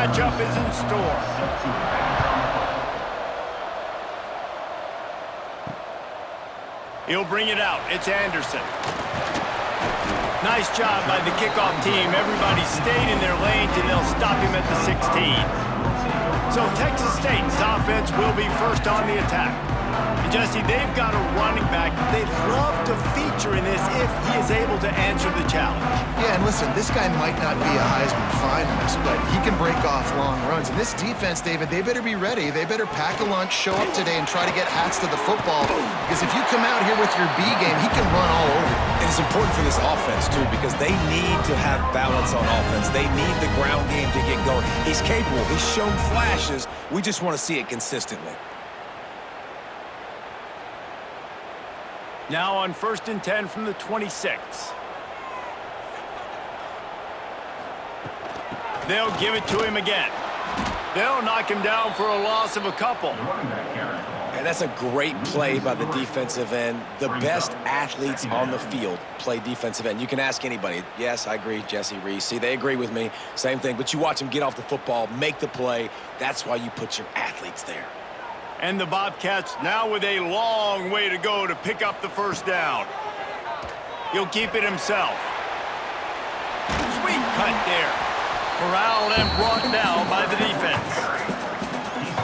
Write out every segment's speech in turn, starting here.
matchup is in store. He'll bring it out. It's Anderson. Nice job by the kickoff team. Everybody stayed in their lanes, and they'll stop him at the 16. So Texas State's offense will be first on the attack. And Jesse, they've got a running back they'd love to feature in this if he is able to answer the challenge. Yeah, and listen, this guy might not be a Heisman finalist, but he can break off long runs. And this defense, David, they better be ready. They better pack a lunch, show up today, and try to get hats to the football. Because if you come out here with your B game, he can run all over you. And it's important for this offense, too, because they need to have balance on offense. They need the ground game to get going. He's capable. He's shown flashes. We just want to see it consistently. Now on 1st and 10 from the 26. They'll give it to him again. They'll knock him down for a loss of a couple. And that's a great play by the defensive end. The best athletes on the field play defensive end. You can ask anybody. Yes, I agree, Jesse Reese. See, they agree with me. Same thing. But you watch them get off the football, make the play. That's why you put your athletes there. And the Bobcats now with a long way to go to pick up the first down. He'll keep it himself. Sweet cut there. Corralled and brought down by the defense.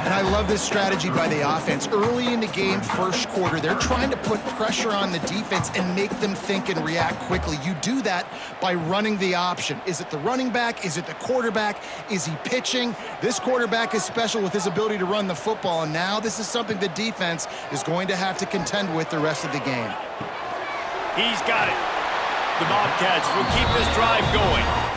And I love this strategy by the offense. Early in the game, first quarter, they're trying to put pressure on the defense and make them think and react quickly. You do that by running the option. Is it the running back? Is it the quarterback? Is he pitching? This quarterback is special with his ability to run the football, and now this is something the defense is going to have to contend with the rest of the game. He's got it. The Bobcats will keep this drive going.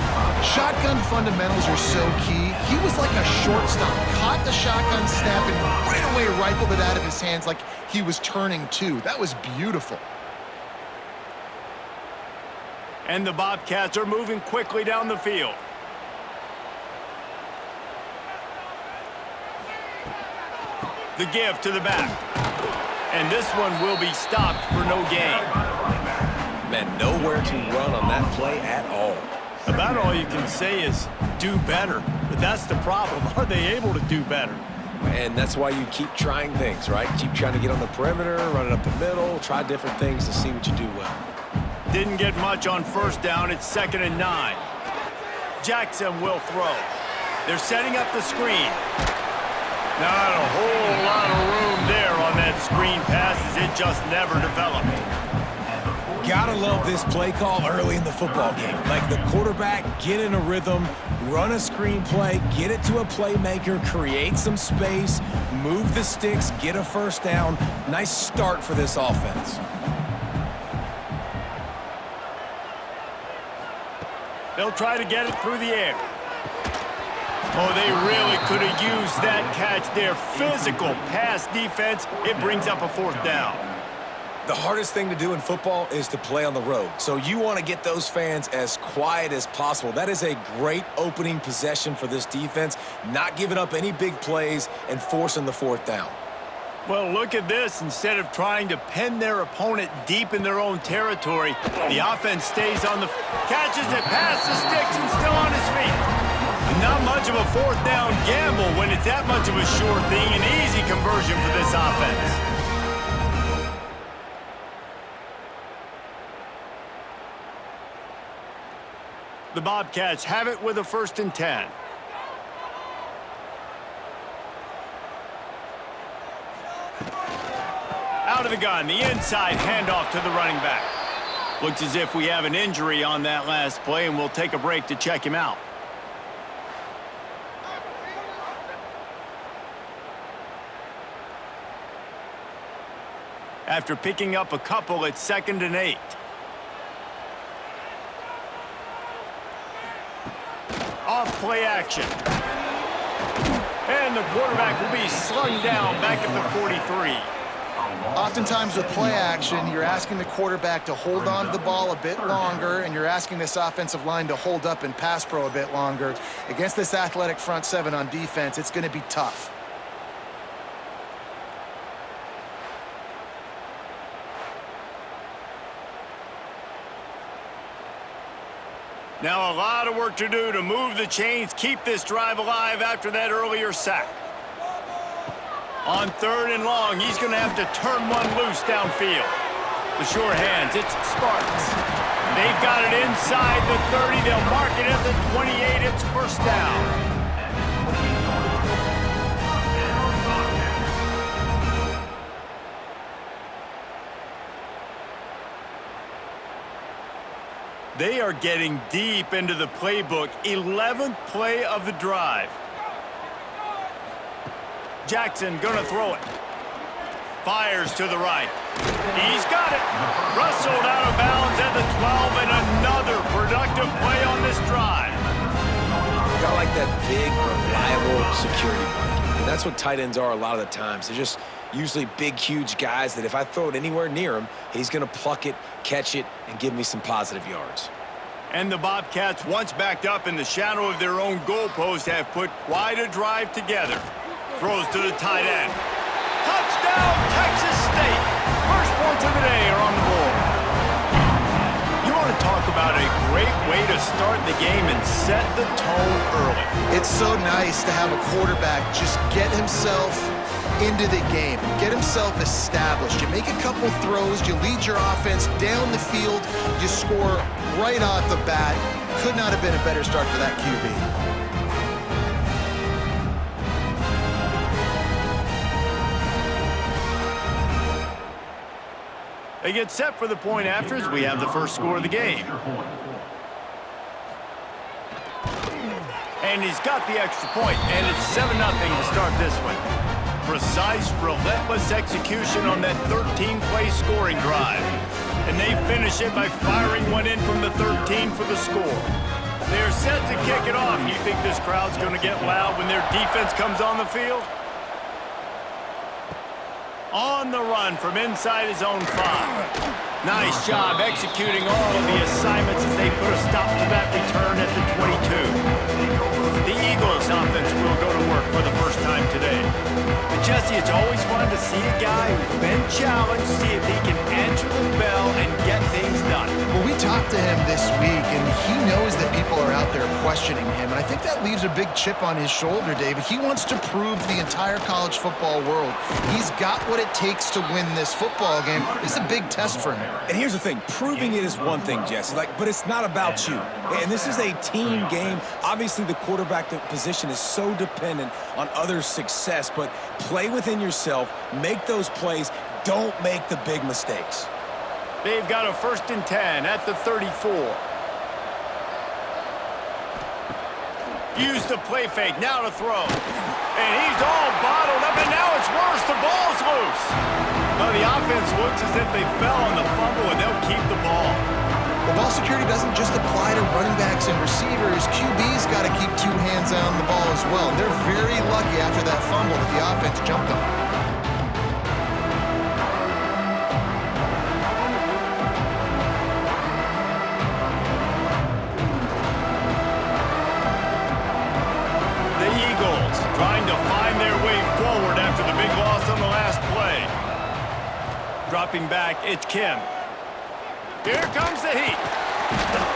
Shotgun fundamentals are so key. He was like a shortstop, caught the shotgun snap and right away rifled it out of his hands like he was turning two. That was beautiful. And the Bobcats are moving quickly down the field. The give to the back. And this one will be stopped for no gain. Man, nowhere to run on that play at all. About all you can say is do better. But that's the problem. Are they able to do better? And that's why you keep trying things, right? Keep trying to get on the perimeter, run it up the middle, try different things to see what you do well. Didn't get much on first down. It's 2nd and 9. Jackson will throw. They're setting up the screen. Not a whole lot of room there on that screen pass as it just never developed. Gotta love this play call early in the football game. Like the quarterback, get in a rhythm, run a screen play, get it to a playmaker, create some space, move the sticks, get a first down. Nice start for this offense. They'll try to get it through the air. Oh, they really could have used that catch there. Physical pass defense. It brings up a 4th down. The hardest thing to do in football is to play on the road. So you want to get those fans as quiet as possible. That is a great opening possession for this defense, not giving up any big plays and forcing the 4th down. Well, look at this. Instead of trying to pin their opponent deep in their own territory, the offense stays on the... catches it past the sticks and still on his feet. Not much of a 4th down gamble when it's that much of a sure thing. An easy conversion for this offense. The Bobcats have it with a 1st and 10. Out of the gun, the inside handoff to the running back. Looks as if we have an injury on that last play, and we'll take a break to check him out. After picking up a couple, it's 2nd and 8. Off play action. And the quarterback will be slung down back at the 43. Oftentimes with play action, you're asking the quarterback to hold on to the ball a bit longer, and you're asking this offensive line to hold up and pass pro a bit longer. Against this athletic front seven on defense, it's going to be tough. Now a lot of work to do to move the chains, keep this drive alive after that earlier sack. On 3rd and long, he's going to have to turn one loose downfield. The sure hands, it's Sparks. They've got it inside the 30. They'll mark it at the 28. It's first down. They are getting deep into the playbook. 11th play of the drive. Jackson gonna throw it. Fires to the right. He's got it. Rustled out of bounds at the 12, and another productive play on this drive. Got like that big, reliable security blanket. And that's what tight ends are a lot of the times. They're just usually big, huge guys that if I throw it anywhere near him, he's going to pluck it, catch it, and give me some positive yards. And the Bobcats, once backed up in the shadow of their own goalpost, have put quite a drive together. Throws to the tight end. Touchdown, Texas State. First points of the day are on the board. You want to talk about a great way to start the game and set the tone early. It's so nice to have a quarterback just get himself into the game, get himself established. You make a couple throws, you lead your offense down the field, you score right off the bat. Could not have been a better start for that QB. They get set for the point after as we have the first score of the game. And he's got the extra point, and it's 7-0 to start this one. Precise, relentless execution on that 13-play scoring drive. And they finish it by firing one in from the 13 for the score. They're set to kick it off. You think this crowd's going to get loud when their defense comes on the field? On the run from inside his own 5. Nice job executing all of the assignments as they put a stop to that return at the 22. The Eagles offense will go to work for the first time today. But Jesse, it's always fun to see a guy who's been challenged, see if he can answer the bell and get things done. Well, we talked to him this week, and he knows that people are out there questioning him, and I think that leaves a big chip on his shoulder, David. He wants to prove to the entire college football world he's got what it takes to win this football game. It's a big test for him. And here's the thing, proving it is one thing, Jesse, but it's not about you. And this is a team game. Obviously, the quarterback position is so dependent on others' success, but play within yourself, make those plays, don't make the big mistakes. They've got a 1st and 10 at the 34. Use the play fake, now to throw. And he's all bottled up, and now it's worse. The ball's loose. Well, the offense looks as if they fell on the fumble, and they'll keep the ball. Well, ball security doesn't just apply to running backs and receivers. QB's got to keep 2 hands on the ball as well. And they're very lucky after that fumble that the offense jumped them. The Eagles trying to find their way forward after the big loss on the last play. Dropping back, it's Kim. Here comes the heat.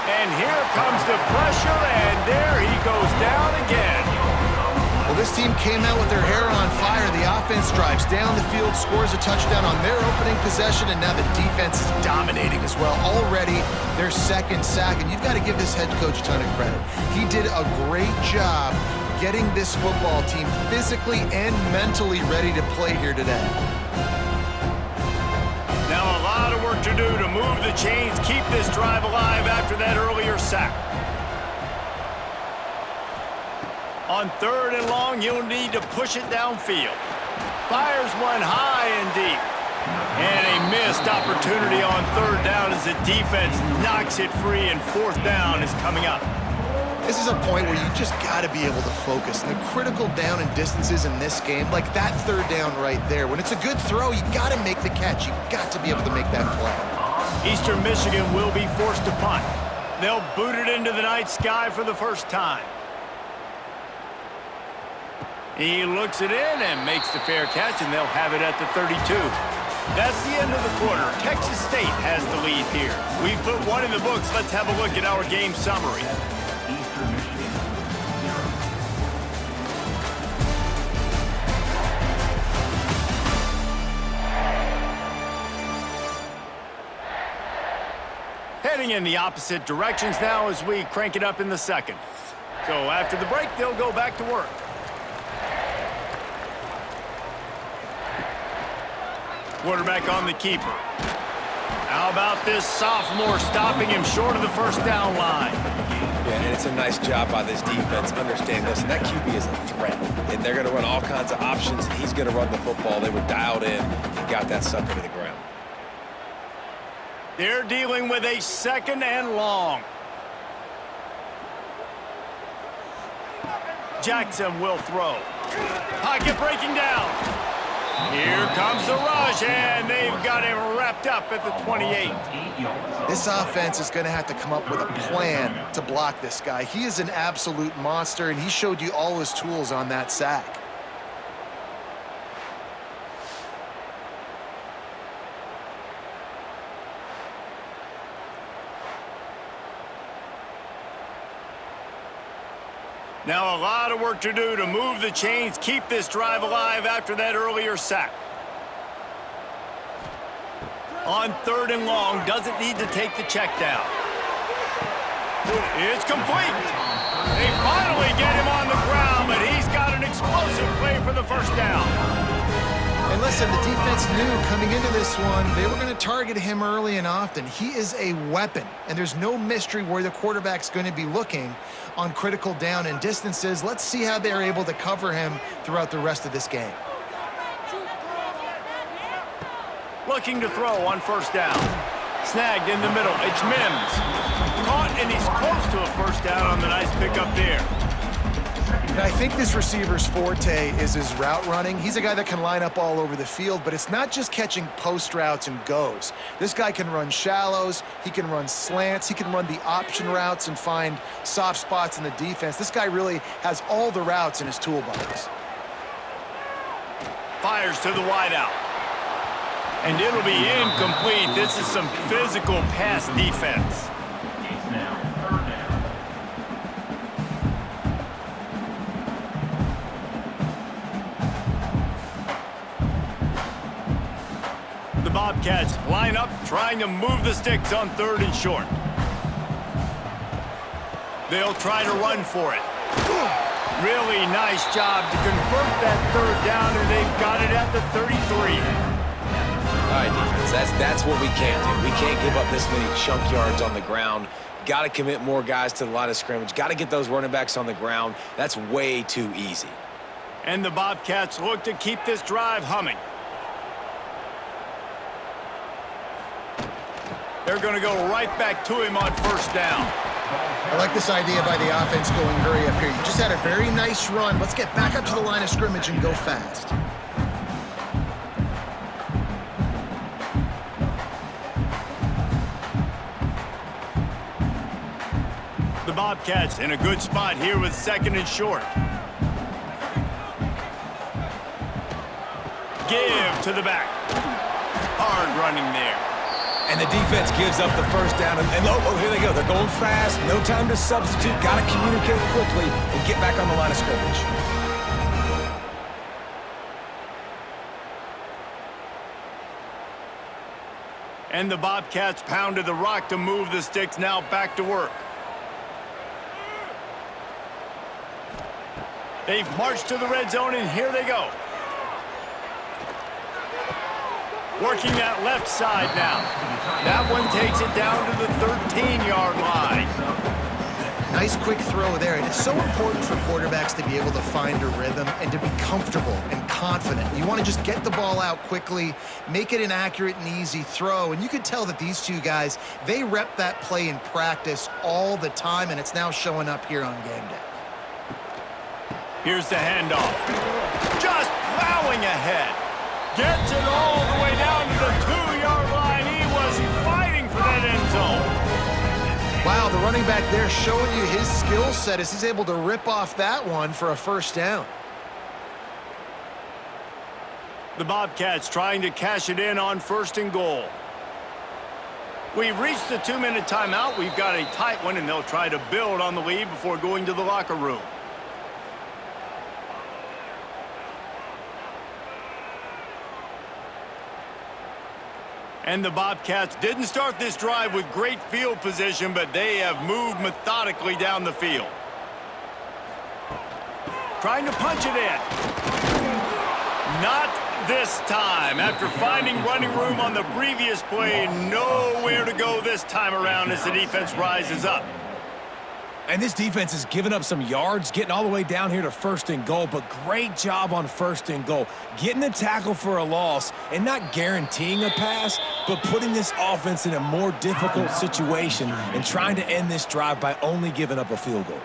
And here comes the pressure, and there he goes down again. Well, this team came out with their hair on fire. The offense drives down the field, scores a touchdown on their opening possession, and now the defense is dominating as well. Already their 2nd sack, and you've got to give this head coach a ton of credit. He did a great job getting this football team physically and mentally ready to play here today. Now a lot of work to do to move the chains, keep this drive alive after that earlier sack. On 3rd and long, you'll need to push it downfield. Fires one high and deep. And a missed opportunity on 3rd down as the defense knocks it free, and 4th down is coming up. This is a point where you just got to be able to focus. And the critical down and distances in this game, like that 3rd down right there, when it's a good throw, you got to make the catch. You got to be able to make that play. Eastern Michigan will be forced to punt. They'll boot it into the night sky for the first time. He looks it in and makes the fair catch, and they'll have it at the 32. That's the end of the quarter. Texas State has the lead here. We've put one in the books. Let's have a look at our game summary. Eastern Michigan, 0. Heading in the opposite directions now as we crank it up in the second. So after the break, they'll go back to work. Quarterback on the keeper. How about this sophomore stopping him short of the first down line? Yeah, and it's a nice job by this defense. Understand this, and that QB is a threat. And they're going to run all kinds of options, and he's going to run the football. They were dialed in and got that sucker to the ground. They're dealing with a second and long. Jackson will throw. Pocket breaking down. Here comes the rush, and they've got him wrapped up at the 28. This offense is going to have to come up with a plan to block this guy. He is an absolute monster, and he showed you all his tools on that sack. Now a lot of work to do to move the chains, keep this drive alive after that earlier sack. On third and long, doesn't need to take the check down. It's complete. They finally get him on the ground, but he's got an explosive play for the first down. And listen, the defense knew coming into this one, they were going to target him early and often. He is a weapon, and there's no mystery where the quarterback's going to be looking on critical down and distances. Let's see how they're able to cover him throughout the rest of this game. Looking to throw on first down. Snagged in the middle. It's Mims. Caught, and he's close to a first down on the nice pickup there. And I think this receiver's forte is his route running. He's a guy that can line up all over the field, but it's not just catching post routes and goes. This guy can run shallows, he can run slants, he can run the option routes and find soft spots in the defense. This guy really has all the routes in his toolbox. Fires to the wideout. And it'll be incomplete. This is some physical pass defense. It's now 3rd down. The Bobcats line up, trying to move the sticks on third and short. They'll try to run for it. Really nice job to convert that third down, and they've got it at the 33. All right, defense, that's what we can't do. We can't give up this many chunk yards on the ground. Got to commit more guys to the line of scrimmage. Got to get those running backs on the ground. That's way too easy. And the Bobcats look to keep this drive humming. They're going to go right back to him on first down. I like this idea by the offense going hurry up here. You just had a very nice run. Let's get back up to the line of scrimmage and go fast. The Bobcats in a good spot here with second and short. Give to the back. Hard running there. And the defense gives up the first down. And oh, here they go. They're going fast. No time to substitute. Got to communicate quickly and get back on the line of scrimmage. And the Bobcats pounded the rock to move the sticks, now back to work. They've marched to the red zone, and here they go. Working that left side now. That one takes it down to the 13-yard line. Nice quick throw there, and it's so important for quarterbacks to be able to find a rhythm and to be comfortable and confident. You want to just get the ball out quickly, make it an accurate and easy throw, and you can tell that these two guys, they rep that play in practice all the time, and it's now showing up here on game day. Here's the handoff. Just plowing ahead. Gets it all the way down to the 2-yard line. He was fighting for that end zone. Wow, the running back there showing you his skill set as he's able to rip off that one for a first down. The Bobcats trying to cash it in on 1st and goal. We've reached the 2-minute timeout. We've got a tight one, and they'll try to build on the lead before going to the locker room. And the Bobcats didn't start this drive with great field position, but they have moved methodically down the field. Trying to punch it in. Not this time. After finding running room on the previous play, nowhere to go this time around as the defense rises up. And this defense has given up some yards, getting all the way down here to 1st and goal, but great job on 1st and goal. Getting the tackle for a loss and not guaranteeing a pass, but putting this offense in a more difficult situation and trying to end this drive by only giving up a field goal.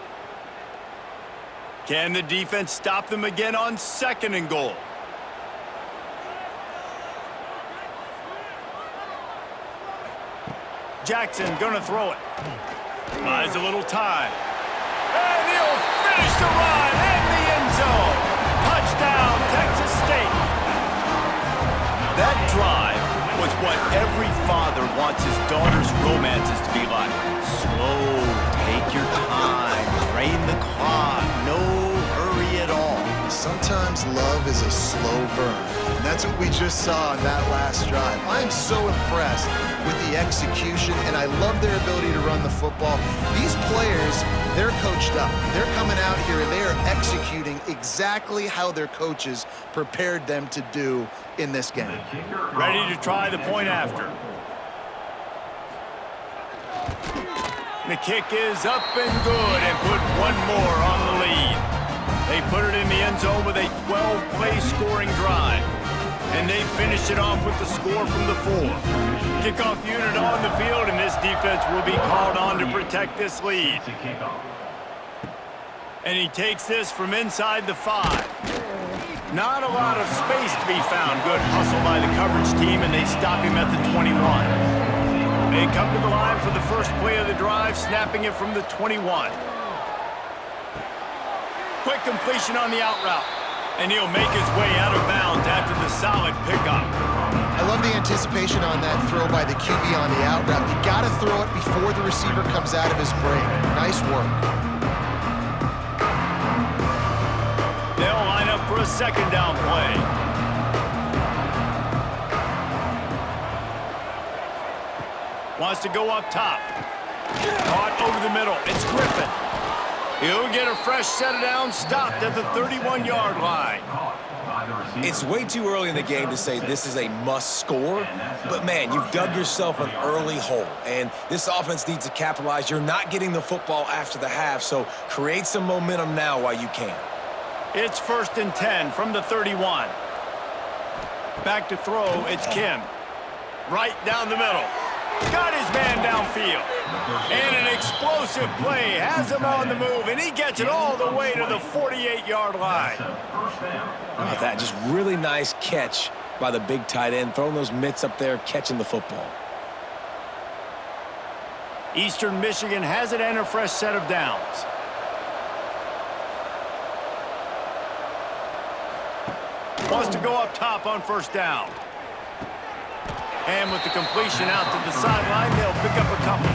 Can the defense stop them again on 2nd and goal? Jackson gonna throw it. Buys a little time. And he'll finish the run in the end zone. Touchdown, Texas State. That drive was what every father wants his daughter's romances to be like. Slow, take your time, drain the clock, no hurry at all. Sometimes love is a slow burn, and that's what we just saw on that last drive. I'm so impressed with the execution, and I love their ability to run the football. These players, they're coached up. They're coming out here, and they are executing exactly how their coaches prepared them to do in this game. Ready to try the point after. The kick is up and good, and put one more on the lead. They put it in the end zone with a 12-play scoring drive. And they finish it off with the score from the 4. Kickoff unit on the field, and this defense will be called on to protect this lead. And he takes this from inside the 5. Not a lot of space to be found. Good hustle by the coverage team, and they stop him at the 21. They come to the line for the first play of the drive, snapping it from the 21. Quick completion on the out route. And he'll make his way out of bounds after the solid pickup. I love the anticipation on that throw by the QB on the out route. You got to throw it before the receiver comes out of his break. Nice work. They'll line up for a 2nd down play. Wants to go up top. Caught over the middle. It's Griffin. He'll get a fresh set of downs, stopped at the 31-yard line. It's way too early in the game to say this is a must score, but man, you've dug yourself an early hole, and this offense needs to capitalize. You're not getting the football after the half, so create some momentum now while you can. It's 1st and 10 from the 31. Back to throw, it's Kim. Right down the middle. Got his man downfield. And an explosive play has him on the move, and he gets it all the way to the 48-yard line. How about that? Just really nice catch by the big tight end, throwing those mitts up there, catching the football. Eastern Michigan has it and a fresh set of downs. Wants to go up top on 1st down. And with the completion out to the sideline, they'll pick up a couple.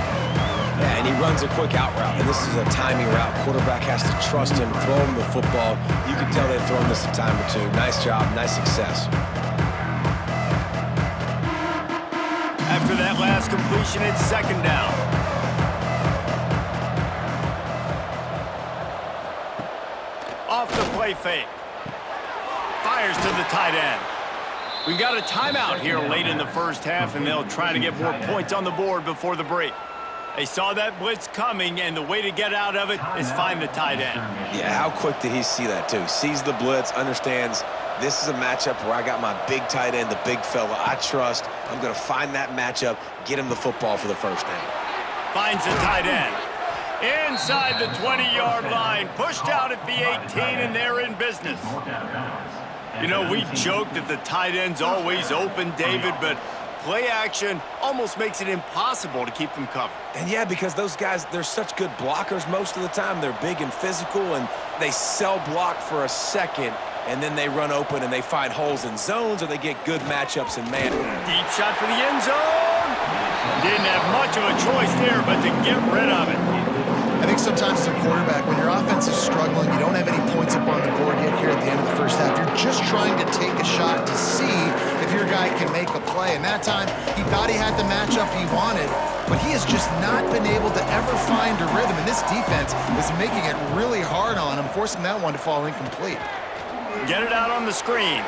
Yeah, and he runs a quick out route, and this is a timing route. Quarterback has to trust him, throw him the football. You can tell they've thrown this a time or two. Nice job, nice success. After that last completion, it's 2nd down. Off the play fake. Fires to the tight end. We've got a timeout here late in the 1st half, and they'll try to get more points on the board before the break. They saw that blitz coming, and the way to get out of it is find the tight end. Yeah, how quick did he see that, too? Sees the blitz, understands this is a matchup where I got my big tight end, the big fella I trust. I'm going to find that matchup, get him the football for the 1st down. Finds the tight end. Inside the 20-yard line, pushed out at the 18, and they're in business. You know, we joke that the tight end's always open, David, but play action almost makes it impossible to keep them covered. And yeah, because those guys, they're such good blockers most of the time. They're big and physical, and they cell block for a second, and then they run open and they find holes in zones, or they get good matchups in man. Deep shot for the end zone. Didn't have much of a choice there, but to get rid of it. I think sometimes as a quarterback, when your offense is struggling, you don't have any points up on the board yet here at the end of the first half. You're just trying to take a shot to see if your guy can make a play. And that time, he thought he had the matchup he wanted, but he has just not been able to ever find a rhythm. And this defense is making it really hard on him, forcing that one to fall incomplete. Get it out on the screen.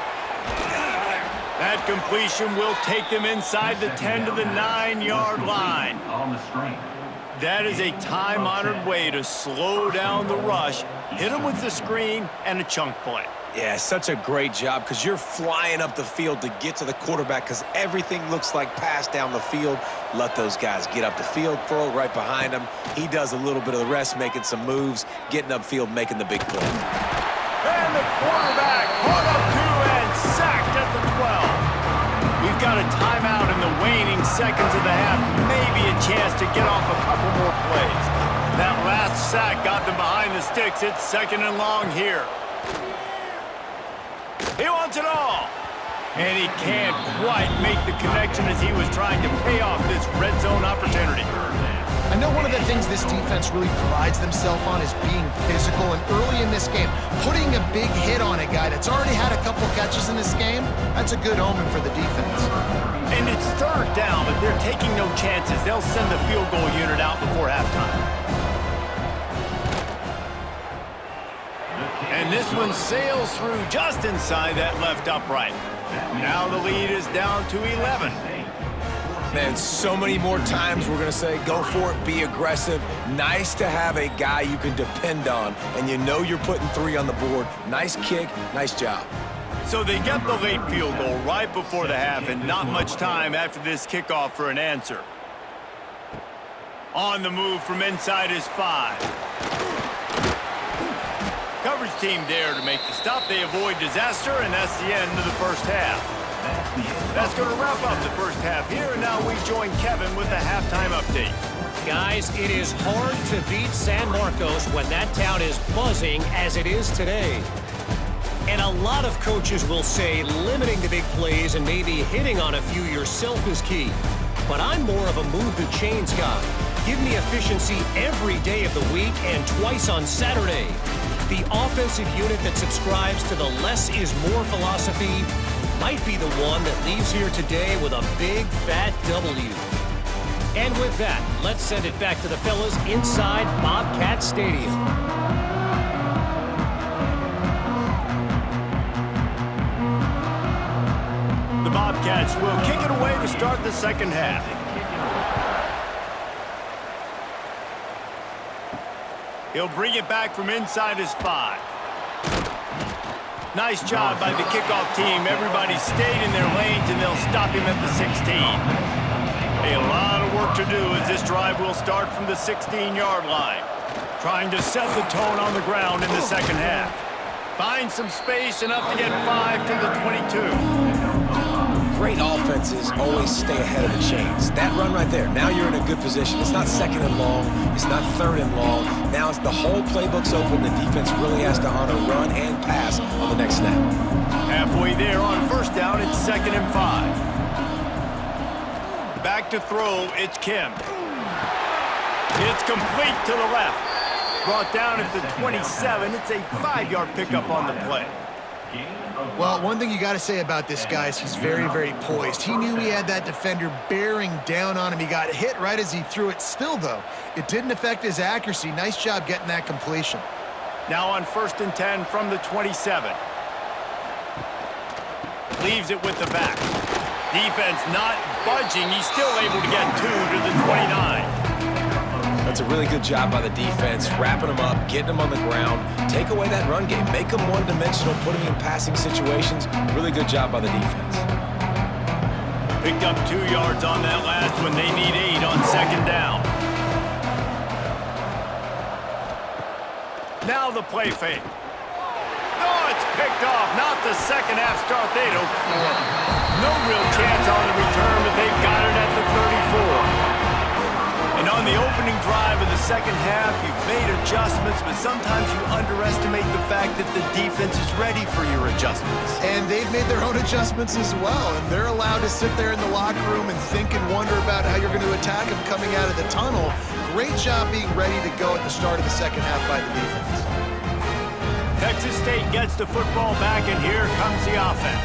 That completion will take them inside the 10 to the 9-yard line. On the screen. That is a time-honored way to slow down the rush, hit them with the screen, and a chunk play. Yeah, such a great job, because you're flying up the field to get to the quarterback, because everything looks like pass down the field. Let those guys get up the field, throw it right behind him. He does a little bit of the rest, making some moves, getting upfield, making the big play. And the quarterback caught up to and sacked at the 12. We've got a timeout in the waning seconds of the half. Maybe a chance to get off a couple more plays. That last sack got them behind the sticks. It's 2nd and long here. He wants it all. And he can't quite make the connection as he was trying to pay off this red zone opportunity. I know one of the things this defense really prides themselves on is being physical, and early in this game, putting a big hit on a guy that's already had a couple catches in this game, that's a good omen for the defense. And it's 3rd down, but they're taking no chances. They'll send the field goal unit out before halftime. And this one sails through just inside that left upright. Now the lead is down to 11. Man, so many more times we're going to say, go for it, be aggressive. Nice to have a guy you can depend on, and you know you're putting 3 on the board. Nice kick, nice job. So they get the late field goal right before the half, and not much time after this kickoff for an answer. On the move from inside is 5. Coverage team there to make the stop. They avoid disaster, and that's the end of the first half. That's going to wrap up the first half here, and now we join Kevin with the halftime update. Guys, it is hard to beat San Marcos when that town is buzzing as it is today. And a lot of coaches will say limiting the big plays and maybe hitting on a few yourself is key. But I'm more of a move the chains guy. Give me efficiency every day of the week and twice on Saturday. The offensive unit that subscribes to the less is more philosophy might be the one that leaves here today with a big fat W. And with that, let's send it back to the fellas inside Bobcat Stadium. The Bobcats will kick it away to start the second half. He'll bring it back from inside his 5. Nice job by the kickoff team. Everybody stayed in their lanes, and they'll stop him at the 16. A lot of work to do as this drive will start from the 16-yard line. Trying to set the tone on the ground in the second half. Find some space, enough to get 5 to the 22. Great offenses always stay ahead of the chains. That run right there, now you're in a good position. It's not 2nd and long. It's not 3rd and long. Now it's the whole playbook's open. The defense really has to honor run and pass on the next snap. Halfway there on 1st down, it's 2nd and 5. Back to throw, it's Kim. It's complete to the left. Brought down at the 27. It's a 5-yard pickup on the play. Well, one thing you got to say about this guy is he's very, very poised. He knew he had that defender bearing down on him. He got hit right as he threw it. Still, though, it didn't affect his accuracy. Nice job getting that completion. Now on 1st and 10 from the 27. Leaves it with the back. Defense not budging. He's still able to get 2 to the 29. That's a really good job by the defense, wrapping them up, getting them on the ground. Take away that run game. Make them one-dimensional, put them in passing situations. Really good job by the defense. Picked up 2 yards on that last one. They need 8 on 2nd down. Now the play fake. Oh, it's picked picked off. Not the second half start they'd hoped for. No real chance on the return, but they've got it at the 34. And on the opening drive of the second half, you've made adjustments, but sometimes you underestimate the fact that the defense is ready for your adjustments. And they've made their own adjustments as well, and they're allowed to sit there in the locker room and think and wonder about how you're going to attack them coming out of the tunnel. Great job being ready to go at the start of the second half by the defense. Texas State gets the football back, and here comes the offense.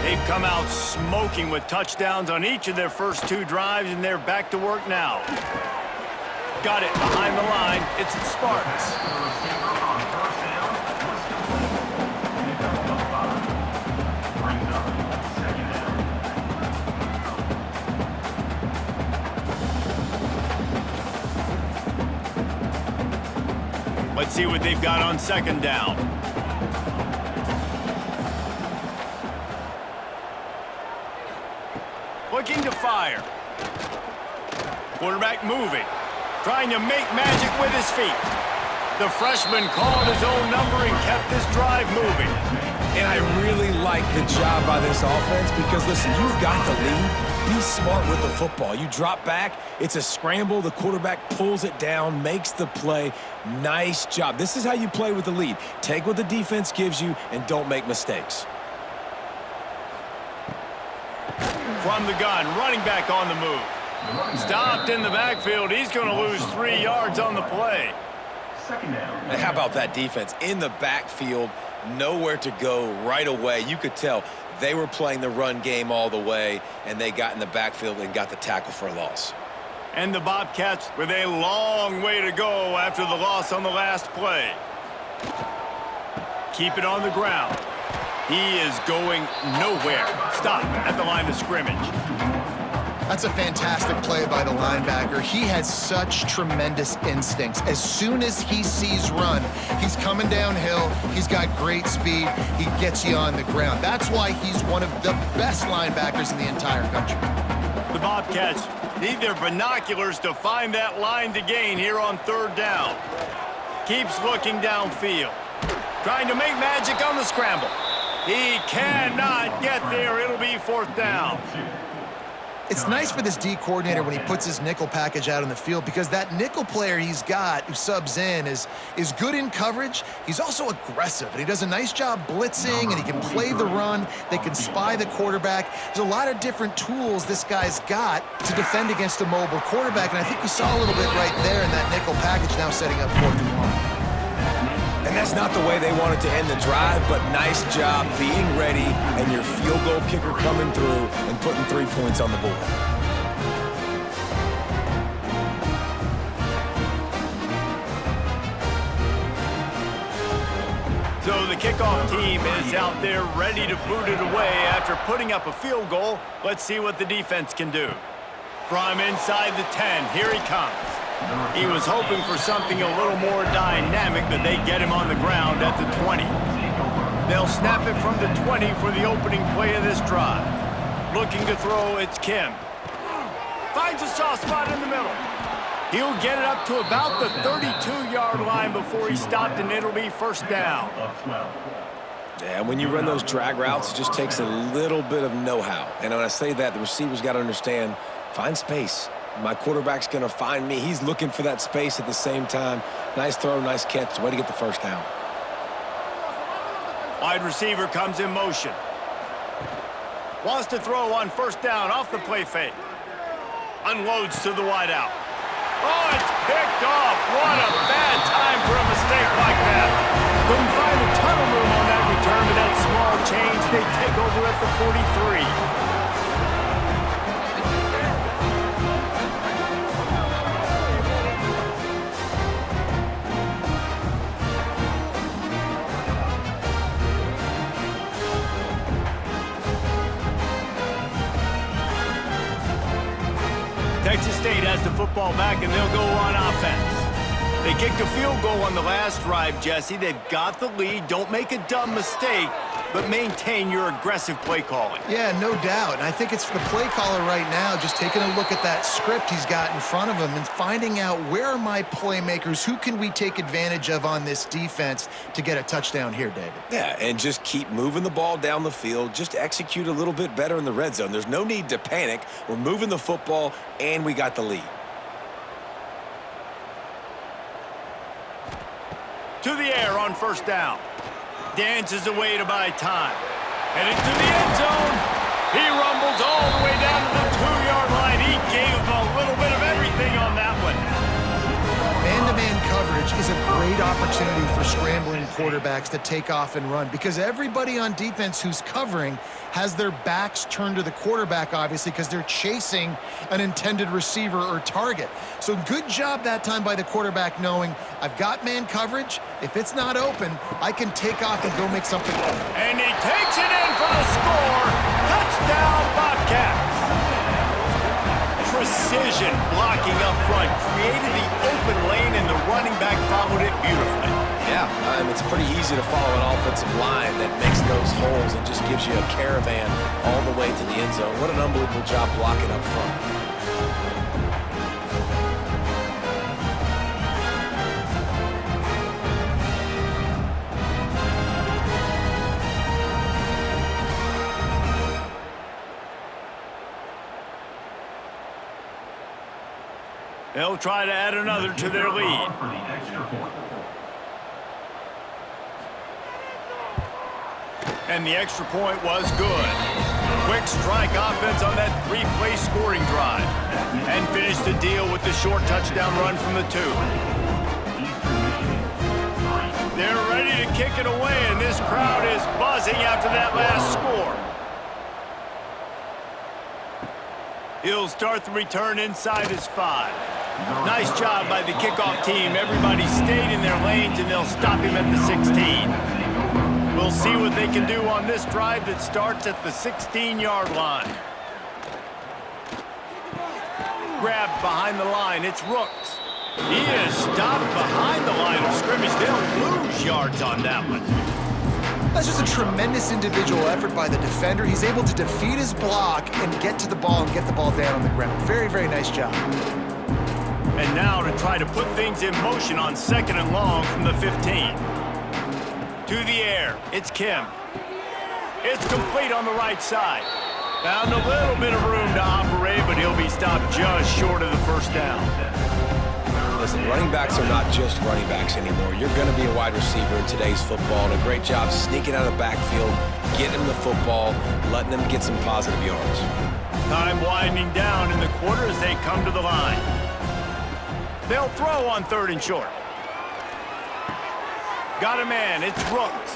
They've come out smoking with touchdowns on each of their first 2 drives, and they're back to work now. Got it behind the line. It's the Spartans. Let's see what they've got on second down. Looking to fire. Quarterback moving. Trying to make magic with his feet. The freshman called his own number and kept this drive moving. And I really like the job by this offense because, listen, you've got the lead. Be smart with the football. You drop back, it's a scramble. The quarterback pulls it down, makes the play. Nice job. This is how you play with the lead. Take what the defense gives you and don't make mistakes. From the gun, running back on the move. Stopped in the backfield. He's going to lose 3 yards on the play. Second down. And how about that defense in the backfield, nowhere to go right away. You could tell they were playing the run game all the way, and they got in the backfield and got the tackle for a loss. And the Bobcats with a long way to go after the loss on the last play. Keep it on the ground. He is going nowhere. Stop at the line of scrimmage. That's a fantastic play by the linebacker. He has such tremendous instincts. As soon as he sees run, he's coming downhill. He's got great speed. He gets you on the ground. That's why he's one of the best linebackers in the entire country. The Bobcats need their binoculars to find that line to gain here on third down. Keeps looking downfield. Trying to make magic on the scramble. He cannot get there. It'll be fourth down. It's nice for this D coordinator when he puts his nickel package out on the field because that nickel player he's got who subs in is good in coverage. He's also aggressive, and he does a nice job blitzing, and he can play the run. They can spy the quarterback. There's a lot of different tools this guy's got to defend against a mobile quarterback, and I think we saw a little bit right there in that nickel package now setting up 4th and 1. And that's not the way they wanted to end the drive, but nice job being ready and your field goal kicker coming through and putting 3 points on the board. So the kickoff team is out there ready to boot it away after putting up a field goal. Let's see what the defense can do. From inside the 10, here he comes. He was hoping for something a little more dynamic, but they get him on the ground at the 20. They'll snap it from the 20 for the opening play of this drive. Looking to throw, it's Kim. Finds a soft spot in the middle. He'll get it up to about the 32-yard line before he stopped, and it'll be first down. Yeah, when you run those drag routes, it just takes a little bit of know-how. And when I say that, the receivers got to understand, find space. My quarterback's going to find me. He's looking for that space at the same time. Nice throw, nice catch. Way to get the first down. Wide receiver comes in motion. Wants to throw on first down off the play fake. Unloads to the wide out. Oh, it's picked off. What a bad time for a mistake like that. Couldn't find a ton of room on that return, but that small change, they take over at the 43. Texas State has the football back, and they'll go on offense. They kicked a field goal on the last drive, Jesse. They've got the lead. Don't make a dumb mistake. but maintain your aggressive play calling. Yeah, no doubt. And I think it's the play caller right now just taking a look at that script he's got in front of him and finding out where are my playmakers, who can we take advantage of on this defense to get a touchdown here, David. Yeah, and just keep moving the ball down the field. Just execute a little bit better in the red zone. There's no need to panic. We're moving the football, and we got the lead. To the air on first down. Dances away to buy time. Heading to the end zone. He rumbles all the way down to the 2-yard line. He gave him a little bit of everything on that one. Man-to-man coverage is a great opportunity for scrambling quarterbacks to take off and run because everybody on defense who's covering has their backs turned to the quarterback, obviously, because they're chasing an intended receiver or target. So good job that time by the quarterback knowing I've got man coverage. If it's not open, I can take off and go make something. And he takes it in for the score. Touchdown, Bobcats. Precision blocking up front created the open lane, and the running back followed it beautifully. Yeah, it's pretty easy to follow an offensive line that makes those holes and just gives you a caravan all the way to the end zone. What an unbelievable job blocking up front. They'll try to add another to their lead. For the extra point. And the extra point was good. Quick strike offense on that 3-play scoring drive. And finished the deal with the short touchdown run from the 2. They're ready to kick it away, and this crowd is buzzing after that last score. He'll start the return inside his 5. Nice job by the kickoff team. Everybody stayed in their lanes, and they'll stop him at the 16. We'll see what they can do on this drive that starts at the 16-yard line. Grabbed behind the line. It's Rooks. He is stopped behind the line of scrimmage. They'll lose yards on that one. That's just a tremendous individual effort by the defender. He's able to defeat his block and get to the ball and get the ball down on the ground. Very, very nice job. And now to try to put things in motion on 2nd and long from the 15. To the air, it's Kim. It's complete on the right side. Found a little bit of room to operate, but he'll be stopped just short of the first down. Listen, running backs are not just running backs anymore. You're going to be a wide receiver in today's football, and a great job sneaking out of the backfield, getting them the football, letting them get some positive yards. Time winding down in the quarter as they come to the line. They'll throw on 3rd and short. Got a man, it's Rooks.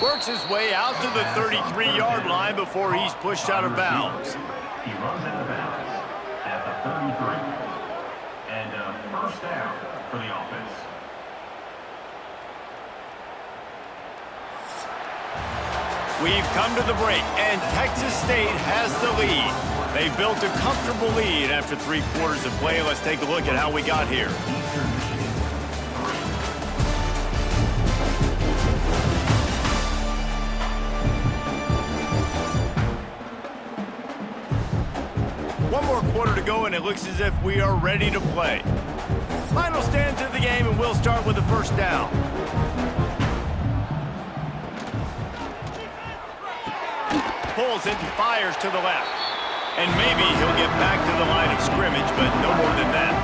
Works his way out to the 33-yard line before he's pushed out of bounds. He runs out of bounds at the 33. And a first down for the offense. We've come to the break, and Texas State has the lead. They've built a comfortable lead after 3 quarters of play. Let's take a look at how we got here. One more quarter to go, and it looks as if we are ready to play. Final stanza of the game, and we'll start with the first down. Pulls it and fires to the left. And maybe he'll get back to the line of scrimmage, but no more than that.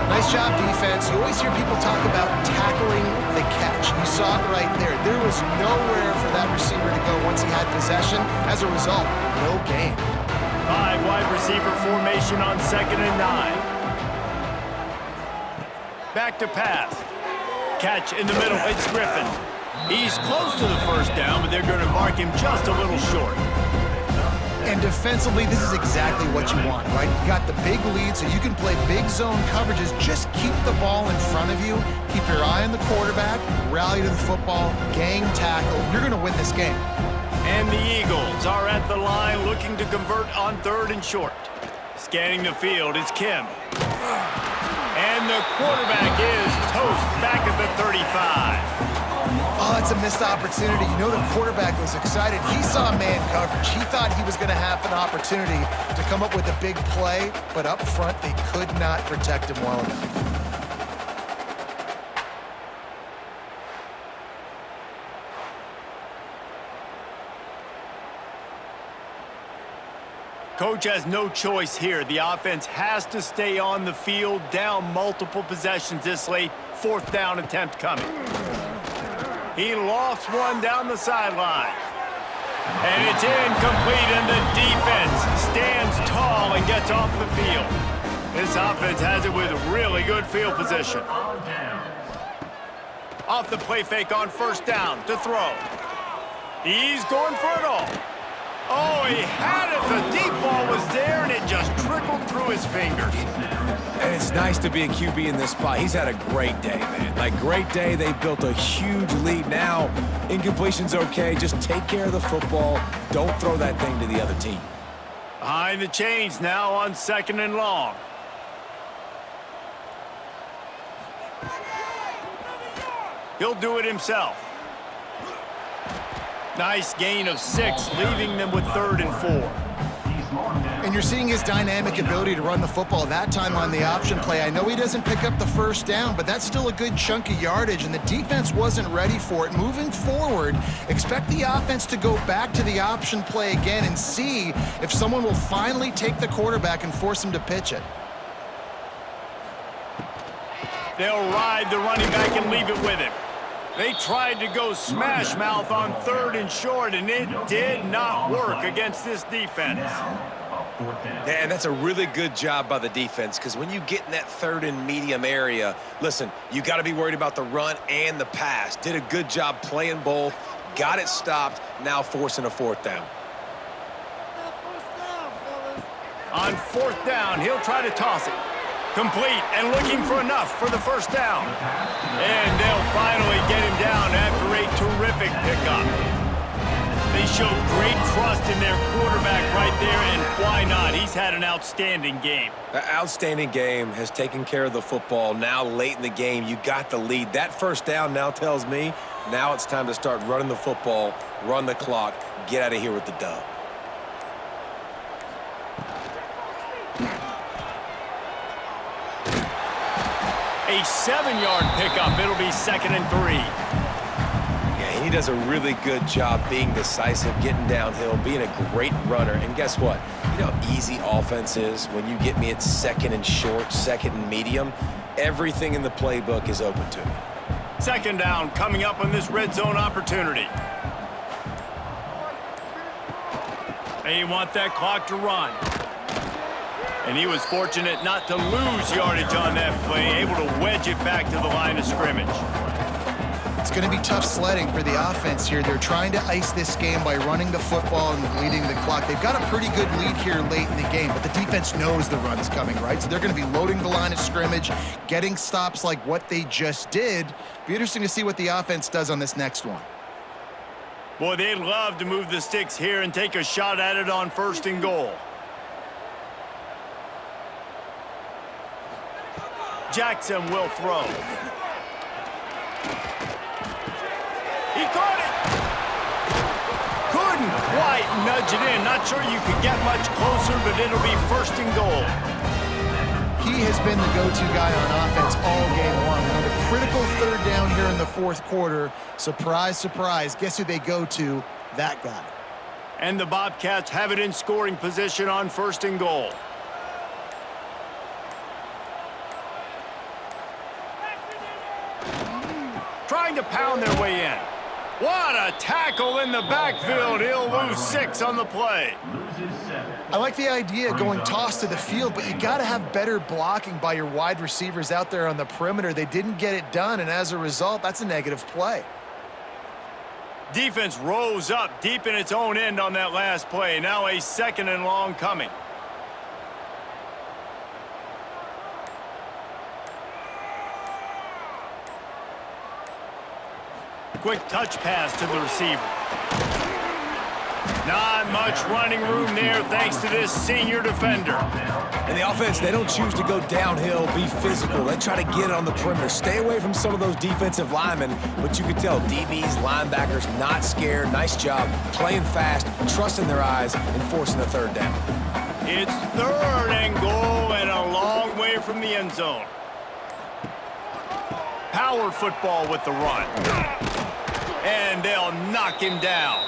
Nice job, defense. You always hear people talk about tackling the catch. You saw it right there. There was nowhere for that receiver to go once he had possession. As a result, no gain. 5 wide receiver formation on 2nd and 9. Back to pass. Catch in the middle. It's Griffin. He's close to the first down, but they're going to mark him just a little short. And defensively, this is exactly what you want, right? You got the big lead, so you can play big zone coverages. Just keep the ball in front of you. Keep your eye on the quarterback. Rally to the football. Gang tackle. You're going to win this game. And the Eagles are at the line looking to convert on 3rd and short. Scanning the field, it's Kim. And the quarterback is toast back at the 35. Oh, That's a missed opportunity. You know the quarterback was excited. He saw man coverage. He thought he was going to have an opportunity to come up with a big play, but up front, they could not protect him well enough. Coach has no choice here. The offense has to stay on the field, down multiple possessions this late. 4th down attempt coming. He lost one down the sideline. And it's incomplete, and the defense stands tall and gets off the field. This offense has it with really good field position. Off the play fake on 1st down to throw. He's going for it all. Oh, he had it. The deep ball was there, and it just trickled through his fingers. And it's nice to be a QB in this spot. He's had a great day, man. Like, great day. They've built a huge lead. Now, incompletion's okay. Just take care of the football. Don't throw that thing to the other team. Behind the chains now on 2nd and long. He'll do it himself. Nice gain of 6, leaving them with 3rd and 4. And you're seeing his dynamic ability to run the football, that time on the option play. I know he doesn't pick up the 1st down, but that's still a good chunk of yardage, and the defense wasn't ready for it. Moving forward, expect the offense to go back to the option play again and see if someone will finally take the quarterback and force him to pitch it. They'll ride the running back and leave it with him. They tried to go smash mouth on 3rd and short, and it did not work against this defense. And that's a really good job by the defense, because when you get in that 3rd and medium area, listen, you got to be worried about the run and the pass. Did a good job playing both, got it stopped, now forcing a 4th down. On 4th down, he'll try to toss it. Complete and looking for enough for the 1st down. And they'll finally get him down after a terrific pickup. They showed great trust in their quarterback right there, and why not? He's had an outstanding game. The outstanding game has taken care of the football. Now late in the game, you got the lead. That 1st down now tells me now it's time to start running the football, run the clock, get out of here with the dub. A 7-yard pickup. It'll be 2nd and 3. Yeah, he does a really good job being decisive, getting downhill, being a great runner. And guess what? You know how easy offense is when you get me at 2nd and short, 2nd and medium? Everything in the playbook is open to me. 2nd down coming up on this red zone opportunity. They want that clock to run. And he was fortunate not to lose yardage on that play, able to wedge it back to the line of scrimmage. It's going to be tough sledding for the offense here. They're trying to ice this game by running the football and leading the clock. They've got a pretty good lead here late in the game, but the defense knows the run's coming, right? So they're going to be loading the line of scrimmage, getting stops like what they just did. Be interesting to see what the offense does on this next one. Boy, they'd love to move the sticks here and take a shot at it on 1st and goal. Jackson will throw. He caught it. Couldn't quite nudge it in. Not sure you could get much closer, but it'll be 1st and goal. He has been the go-to guy on offense all game long. On a critical 3rd down here in the 4th quarter, surprise, surprise, guess who they go to? That guy. And the Bobcats have it in scoring position on 1st and goal. Trying to pound their way in. What a tackle in the backfield. He'll lose 6 on the play. I like the idea of going toss to the field, but you got to have better blocking by your wide receivers out there on the perimeter. They didn't get it done, and as a result, that's a negative play. Defense rose up deep in its own end on that last play. Now a 2nd and long coming. Quick touch pass to the receiver. Not much running room there thanks to this senior defender. And the offense, they don't choose to go downhill, be physical. They try to get it on the perimeter. Stay away from some of those defensive linemen, but you can tell DBs, linebackers, not scared. Nice job playing fast, trusting their eyes, and forcing the third down. It's 3rd and goal and a long way from the end zone. Power football with the run. And they'll knock him down.